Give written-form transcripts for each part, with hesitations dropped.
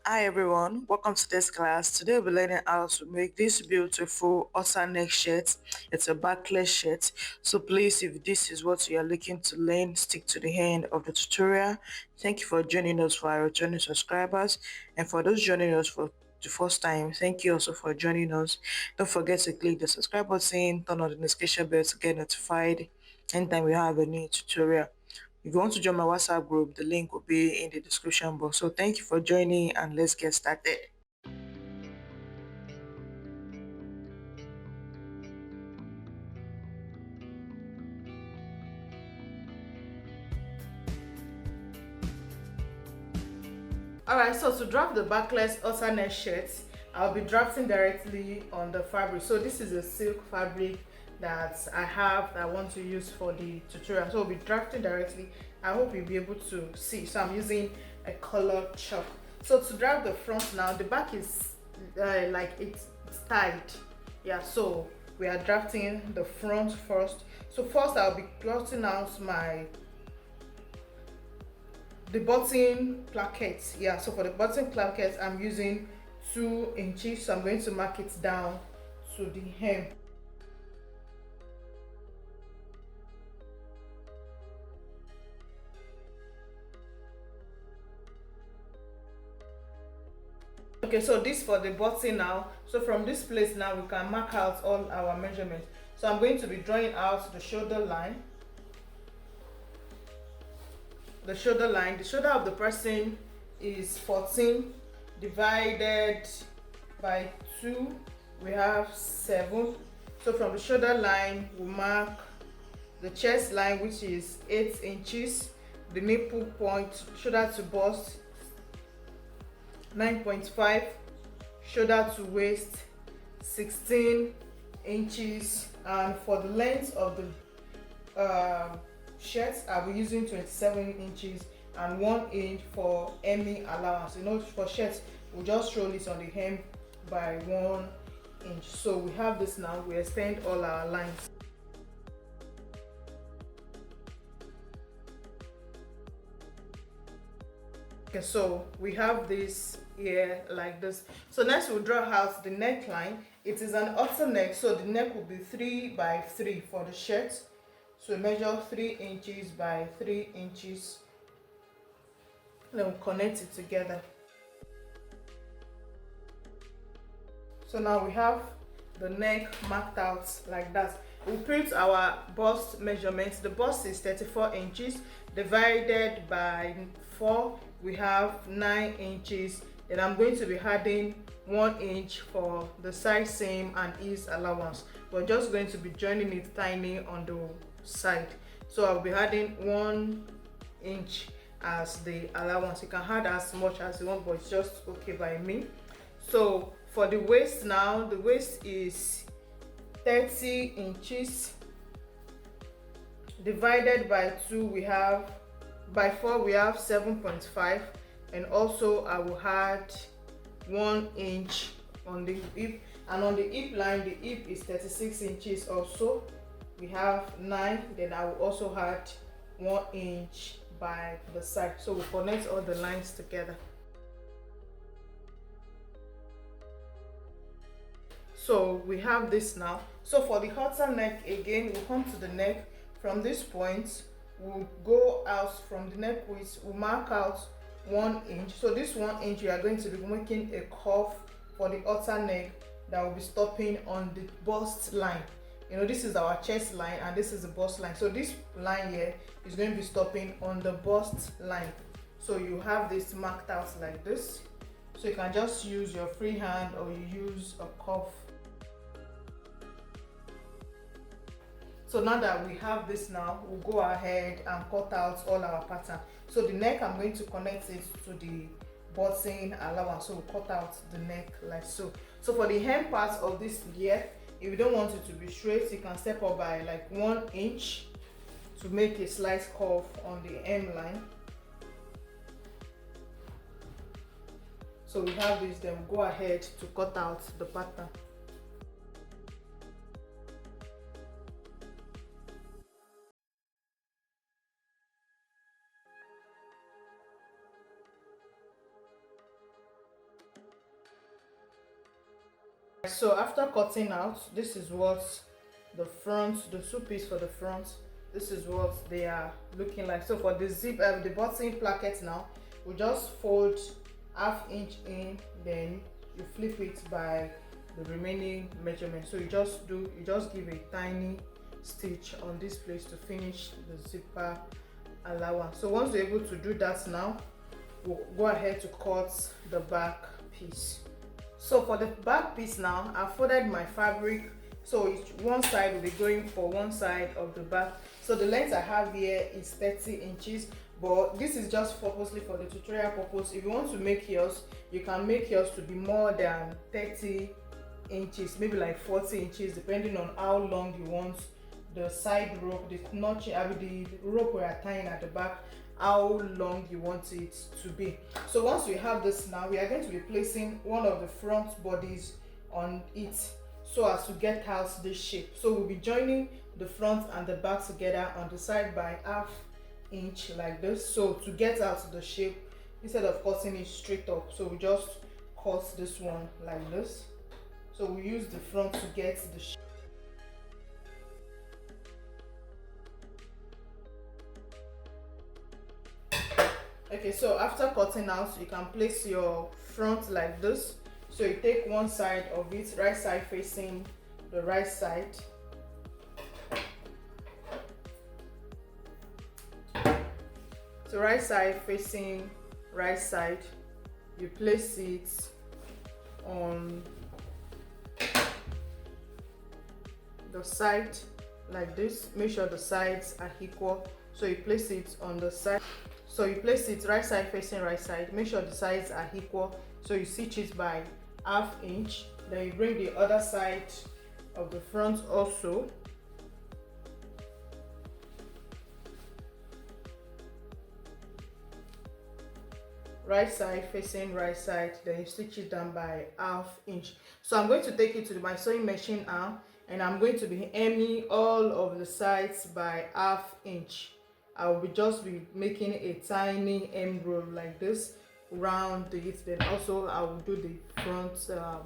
Hi everyone, welcome to this class. Today we'll be learning how to make this beautiful outer neck shirt. It's a backless shirt. So please, if this is what you are looking to learn, stick to the end of the tutorial. Thank you for joining us, for our returning subscribers, and for those joining us for the first time, thank you also for joining us. Don't forget to click the subscribe button, turn on the notification bell to get notified anytime we have a new tutorial. If you want to join my WhatsApp group, the link will be in the description box. So thank you for joining and let's get started. Alright, so to draft the backless alternate shirt, I'll be drafting directly on the fabric. So this is a silk fabric that I have that I want to use for the tutorial. So I'll be drafting directly. I hope you'll be able to see. So I'm using a color chalk. So to draft the front now, the back is like it's tied. Yeah, so we are drafting the front first. So first I'll be plotting out the button placket. Yeah, so for the button placket I'm using 2 inches, so I'm going to mark it down to the hem. Okay, so this for the button now. So from this place now we can mark out all our measurements. So I'm going to be drawing out the shoulder line. The shoulder of the person is 14 divided by 2, we have 7. So from the shoulder line we mark the chest line, which is 8 inches, the nipple point, shoulder to bust 9.5, shoulder to waist 16 inches, and for the length of the shirts I'll be using 27 inches and 1 inch for hemming allowance. You know, for shirts we'll just roll it on the hem by 1 inch. So we have this now, we extend all our lines. Okay, so we have this here like this. So next we'll draw out the neckline. It is an outer neck, so the neck will be 3 by 3 for the shirt. So measure 3 inches by 3 inches. Then we'll connect it together. So now we have the neck marked out like that. We'll print our bust measurements. The bust is 34 inches divided by 4, we have 9 inches. Then I'm going to be adding 1 inch for the side seam and ease allowance. We're just going to be joining it tiny on the side. So I'll be adding 1 inch as the allowance. You can add as much as you want, but it's just okay by me. So for the waist now, the waist is 30 inches divided by 2, we have by 4, we have 7.5, and also I will add 1 inch on the hip, and on the hip line the hip is 36 inches also, we have 9. Then I will also add 1 inch by the side. So we'll connect all the lines together. So we have this now. So for the halter neck, again we'll come to the neck. From this point we'll go out from the neck width, we'll mark out 1 inch. So this 1 inch we are going to be making a curve for the halter neck that will be stopping on the bust line. You know, this is our chest line and this is the bust line. So this line here is going to be stopping on the bust line. So you have this marked out like this. So you can just use your free hand or you use a cuff. So now that we have this now, we'll go ahead and cut out all our pattern. So the neck, I'm going to connect it to the button allowance. So we'll cut out the neck like so. So for the hem part of this here, if you don't want it to be straight, you can step up by like 1 inch to make a slight curve on the hem line. So we have this, then we'll go ahead to cut out the pattern. So after cutting out, this is what the front, the two piece for the front, this is what they are looking like. So for the zip, the button placket now, we just fold ½ inch in, then you flip it by the remaining measurement. So you just give a tiny stitch on this place to finish the zipper allowance. So once you're able to do that now, we'll go ahead to cut the back piece. So for the back piece now, I folded my fabric, so one side will be going for one side of the back. So the length I have here is 30 inches, but this is just purposely for the tutorial purpose. If you want to make yours, you can make yours to be more than 30 inches, maybe like 40 inches, depending on how long you want the side rope, the notch, the rope we are tying at the back, how long you want it to be. So once we have this now, we are going to be placing one of the front bodies on it so as to get out this shape. So we'll be joining the front and the back together on the side by ½ inch like this. So to get out the shape, instead of cutting it straight up, so we just cut this one like this. So we use the front to get the shape. Okay, so after cutting out, you can place your front like this. So you take one side of it, right side facing the right side. So right side facing right side, you place it on the side like this. Make sure the sides are equal. So you place it on the side. So you place it right side facing right side. Make sure the sides are equal. So you stitch it by ½ inch. Then you bring the other side of the front also. Right side facing right side. Then you stitch it down by ½ inch. So I'm going to take it to my sewing machine arm, and I'm going to be hemming all of the sides by ½ inch. I will just be making a tiny hem roll like this round it. Then also I will do the front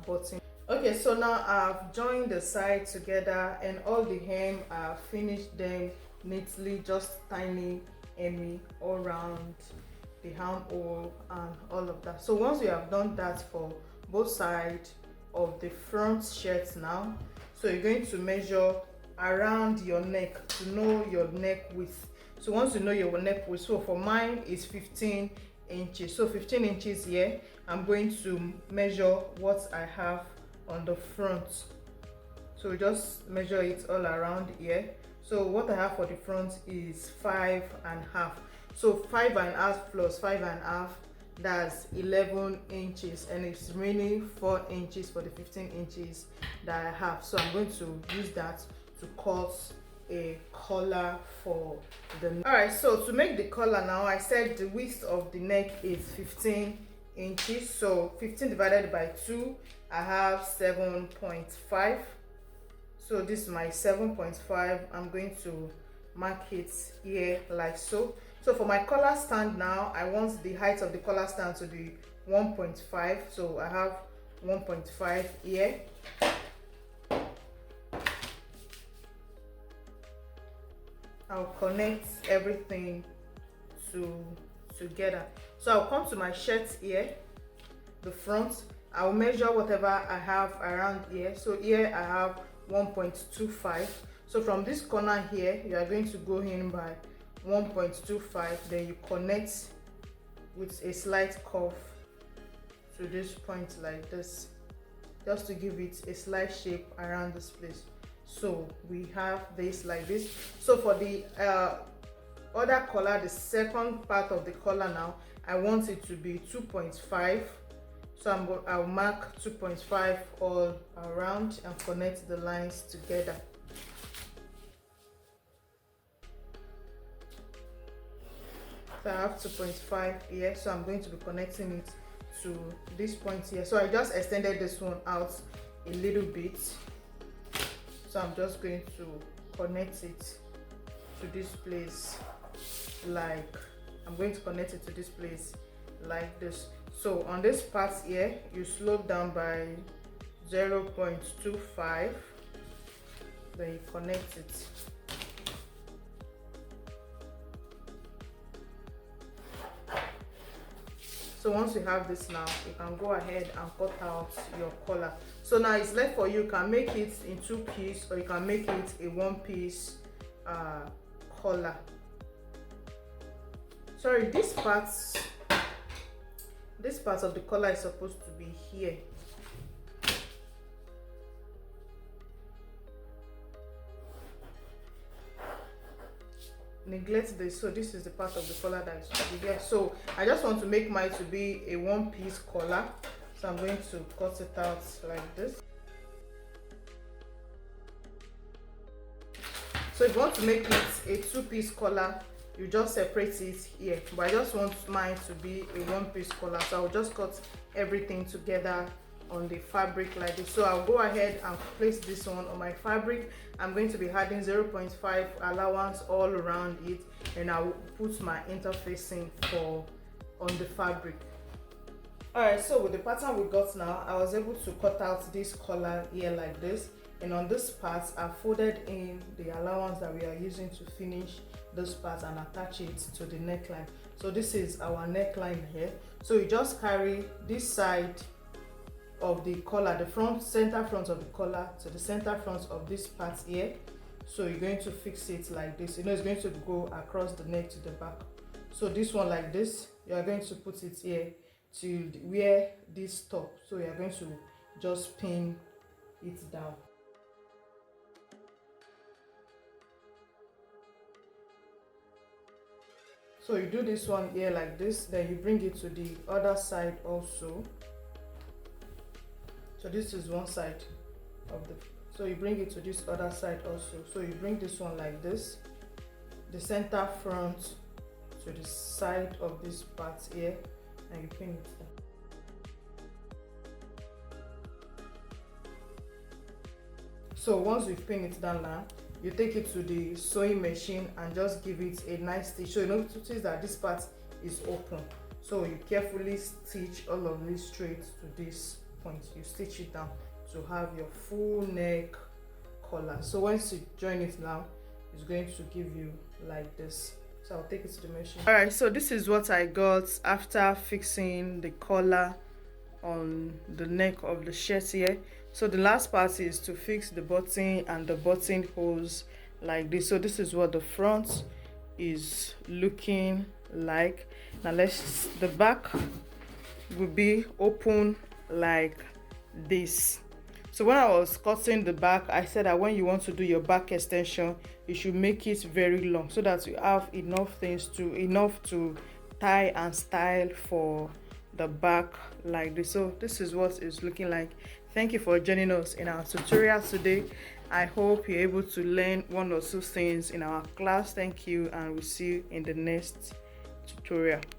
button. Okay, so now I've joined the sides together and all the hem, I've finished them neatly, just tiny hemming all around the armhole and all of that. So once you have done that for both sides of the front shirt now, so you're going to measure around your neck to know your neck width. So once you know your neck width, so for mine is 15 inches. So 15 inches here, I'm going to measure what I have on the front. So just measure it all around here. So what I have for the front is 5.5. So 5.5 plus 5.5, that's 11 inches, and it's remaining 4 inches for the 15 inches that I have. So I'm going to use that to cut a collar for the neck. All right, so to make the collar now, I said the width of the neck is 15 inches. So 15 divided by 2, I have 7.5. So this is my 7.5. I'm going to mark it here like so. So for my collar stand now, I want the height of the collar stand to be 1.5. So I have 1.5 here. I'll connect everything together. So I'll come to my shirt here, the front. I'll measure whatever I have around here. So here I have 1.25. So from this corner here, you are going to go in by 1.25. Then you connect with a slight curve to this point like this, just to give it a slight shape around this place. So we have this like this. So for the other collar, the second part of the collar now, I want it to be 2.5. So I'll mark 2.5 all around and connect the lines together. So I have 2.5 here, so I'm going to be connecting it to this point here. So I just extended this one out a little bit. So I'm just going to connect it to this place like, I'm going to connect it to this place like this. So on this part here, you slope down by 0.25, then you connect it. So once you have this now, you can go ahead and cut out your collar. So now it's left for you. You can make it in 2 pieces, or you can make it a 1 piece collar. Sorry, this part of the collar is supposed to be here. Neglect this. So this is the part of the collar that is to be here. So I just want to make mine to be a 1 piece collar, so I'm going to cut it out like this. So if you want to make it a 2 piece collar, you just separate it here, but I just want mine to be a 1 piece collar, so I'll just cut everything together on the fabric like this. So I'll go ahead and place this one on my fabric. I'm going to be adding 0.5 allowance all around it, and I'll put my interfacing on the fabric. Alright, so with the pattern we got now, I was able to cut out this collar here like this, and on this part I folded in the allowance that we are using to finish this part and attach it to the neckline. So this is our neckline here. So you just carry this side of the collar, the center front of the collar, to the center front of this part here. So you're going to fix it like this. You know, it's going to go across the neck to the back. So this one like this, you are going to put it here to where this top. So you are going to just pin it down. So you do this one here like this, then you bring it to the other side also. So this is one side of the, so you bring it to this other side also. So you bring this one like this, the center front to the side of this part here, and you pin it down. So once you pin it down now, you take it to the sewing machine and just give it a nice stitch. So you notice that this part is open, so you carefully stitch all of this straight to this point. You stitch it down to have your full neck collar. So once you join it now, it's going to give you like this. So I'll take it to the machine. All right, so this is what I got after fixing the collar on the neck of the shirt here. So the last part is to fix the button and the button holes like this. So this is what the front is looking like. Now the back will be open like this. So when I was cutting the back, I said that when you want to do your back extension, you should make it very long so that you have enough to tie and style for the back like this. So this is what it's looking like. Thank you for joining us in our tutorial today. I hope you're able to learn 1 or 2 things in our class. Thank you, and we'll see you in the next tutorial.